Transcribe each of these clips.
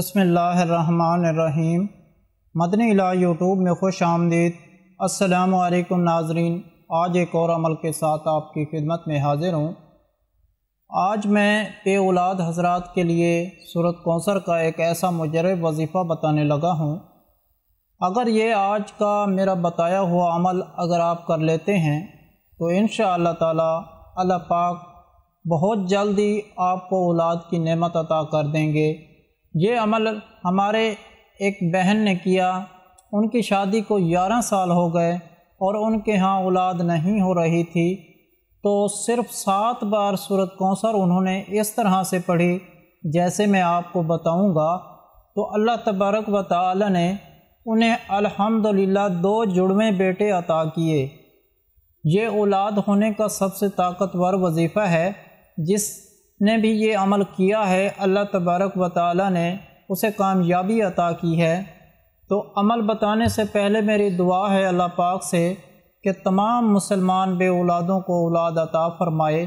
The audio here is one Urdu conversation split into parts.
بسم اللہ الرحمن الرحیم۔ مدنی الہ یوٹیوب میں خوش آمدید۔ السلام علیکم ناظرین، آج ایک اور عمل کے ساتھ آپ کی خدمت میں حاضر ہوں۔ آج میں بے اولاد حضرات کے لیے سورۃ کوثر کا ایک ایسا مجرب وظیفہ بتانے لگا ہوں۔ اگر یہ آج کا میرا بتایا ہوا عمل اگر آپ کر لیتے ہیں تو انشاءاللہ تعالی اللہ پاک بہت جلدی آپ کو اولاد کی نعمت عطا کر دیں گے۔ یہ عمل ہمارے ایک بہن نے کیا، ان کی شادی کو 11 سال ہو گئے اور ان کے ہاں اولاد نہیں ہو رہی تھی، تو صرف 7 بار سورۃ کوثر انہوں نے اس طرح سے پڑھی جیسے میں آپ کو بتاؤں گا، تو اللہ تبارک و تعالی نے انہیں الحمدللہ 2 جڑویں بیٹے عطا کیے۔ یہ اولاد ہونے کا سب سے طاقتور وظیفہ ہے۔ جس نے بھی یہ عمل کیا ہے اللہ تبارک و تعالی نے اسے کامیابی عطا کی ہے۔ تو عمل بتانے سے پہلے میری دعا ہے اللہ پاک سے کہ تمام مسلمان بے اولادوں کو اولاد عطا فرمائے۔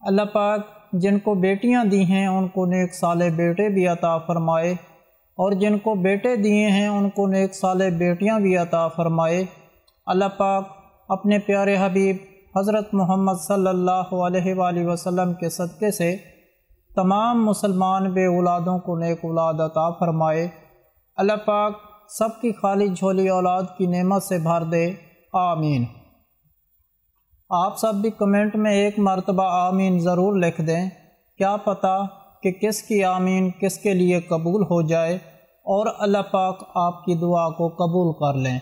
اللہ پاک جن کو بیٹیاں دی ہیں ان کو نیک صالح بیٹے بھی عطا فرمائے، اور جن کو بیٹے دیے ہیں ان کو نیک صالح بیٹیاں بھی عطا فرمائے۔ اللہ پاک اپنے پیارے حبیب حضرت محمد صلی اللہ علیہ وآلہ وسلم کے صدقے سے تمام مسلمان بے اولادوں کو نیک اولاد عطا فرمائے۔ اللہ پاک سب کی خالی جھولی اولاد کی نعمت سے بھر دے، آمین۔ آپ سب بھی کمنٹ میں ایک مرتبہ آمین ضرور لکھ دیں، کیا پتہ کہ کس کی آمین کس کے لیے قبول ہو جائے اور اللہ پاک آپ کی دعا کو قبول کر لیں۔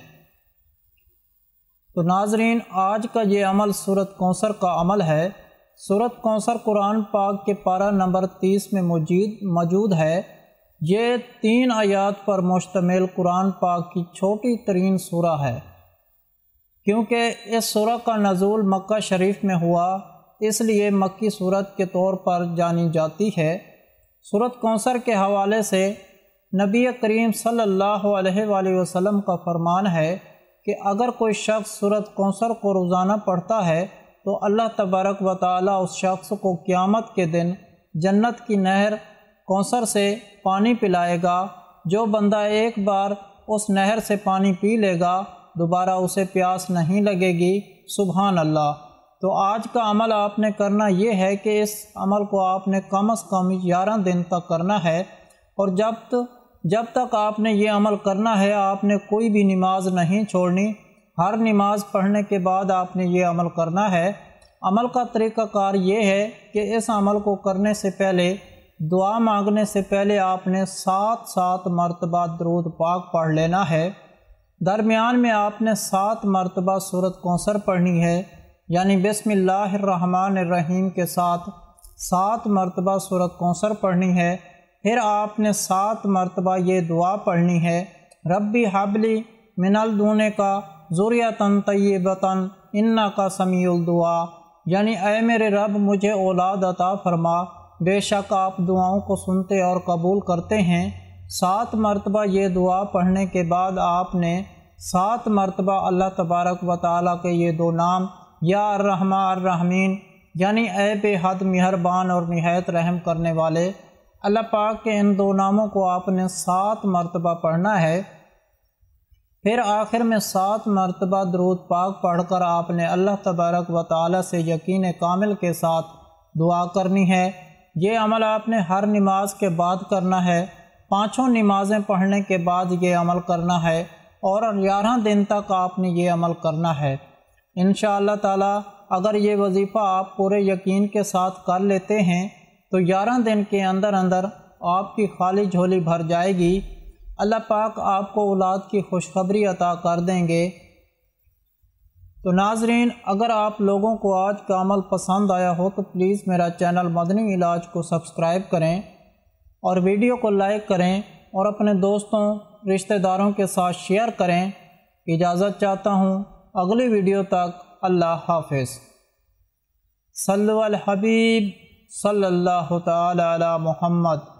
تو ناظرین، آج کا یہ عمل سورۃ کوثر کا عمل ہے۔ سورۃ کوثر قرآن پاک کے پارہ نمبر 30 میں موجود ہے۔ یہ 3 آیات پر مشتمل قرآن پاک کی چھوٹی ترین سورہ ہے۔ کیونکہ اس سورہ کا نزول مکہ شریف میں ہوا، اس لیے مکی سورت کے طور پر جانی جاتی ہے۔ سورۃ کوثر کے حوالے سے نبی کریم صلی اللہ علیہ وآلہ وسلم کا فرمان ہے کہ اگر کوئی شخص سورۃ کوثر کو روزانہ پڑھتا ہے تو اللہ تبارک و تعالیٰ اس شخص کو قیامت کے دن جنت کی نہر کوثر سے پانی پلائے گا۔ جو بندہ ایک بار اس نہر سے پانی پی لے گا دوبارہ اسے پیاس نہیں لگے گی۔ سبحان اللہ۔ تو آج کا عمل آپ نے کرنا یہ ہے کہ اس عمل کو آپ نے کم از کم 11 دن تک کرنا ہے، اور جب تک آپ نے یہ عمل کرنا ہے آپ نے کوئی بھی نماز نہیں چھوڑنی۔ ہر نماز پڑھنے کے بعد آپ نے یہ عمل کرنا ہے۔ عمل کا طریقہ کار یہ ہے کہ اس عمل کو کرنے سے پہلے، دعا مانگنے سے پہلے آپ نے 7 مرتبہ درود پاک پڑھ لینا ہے۔ درمیان میں آپ نے 7 مرتبہ سورۃ کوثر پڑھنی ہے، یعنی بسم اللہ الرحمن الرحیم کے ساتھ 7 مرتبہ سورۃ کوثر پڑھنی ہے۔ پھر آپ نے 7 مرتبہ یہ دعا پڑھنی ہے، ربی حبلی من لدنک ذریۃ طیبۃ انک سمیع الدعاء، یعنی اے میرے رب مجھے اولاد عطا فرما، بے شک آپ دعاؤں کو سنتے اور قبول کرتے ہیں۔ 7 مرتبہ یہ دعا پڑھنے کے بعد آپ نے 7 مرتبہ اللہ تبارک و تعالیٰ کے یہ 2 نام یا الرحمن الرحمین، یعنی اے بے حد مہربان اور نہایت رحم کرنے والے، اللہ پاک کے ان 2 ناموں کو آپ نے 7 مرتبہ پڑھنا ہے۔ پھر آخر میں 7 مرتبہ درود پاک پڑھ کر آپ نے اللہ تبارک و تعالی سے یقین کامل کے ساتھ دعا کرنی ہے۔ یہ عمل آپ نے ہر نماز کے بعد کرنا ہے، 5 نمازیں پڑھنے کے بعد یہ عمل کرنا ہے، اور 11 دن تک آپ نے یہ عمل کرنا ہے۔ انشاءاللہ تعالی اگر یہ وظیفہ آپ پورے یقین کے ساتھ کر لیتے ہیں تو 11 دن کے اندر آپ کی خالی جھولی بھر جائے گی۔ اللہ پاک آپ کو اولاد کی خوشخبری عطا کر دیں گے۔ تو ناظرین، اگر آپ لوگوں کو آج کا عمل پسند آیا ہو تو پلیز میرا چینل مدنی علاج کو سبسکرائب کریں، اور ویڈیو کو لائک کریں، اور اپنے دوستوں رشتہ داروں کے ساتھ شیئر کریں۔ اجازت چاہتا ہوں، اگلی ویڈیو تک اللہ حافظ۔ صلو علی الحبیب صلی اللہ تعالی علی محمد۔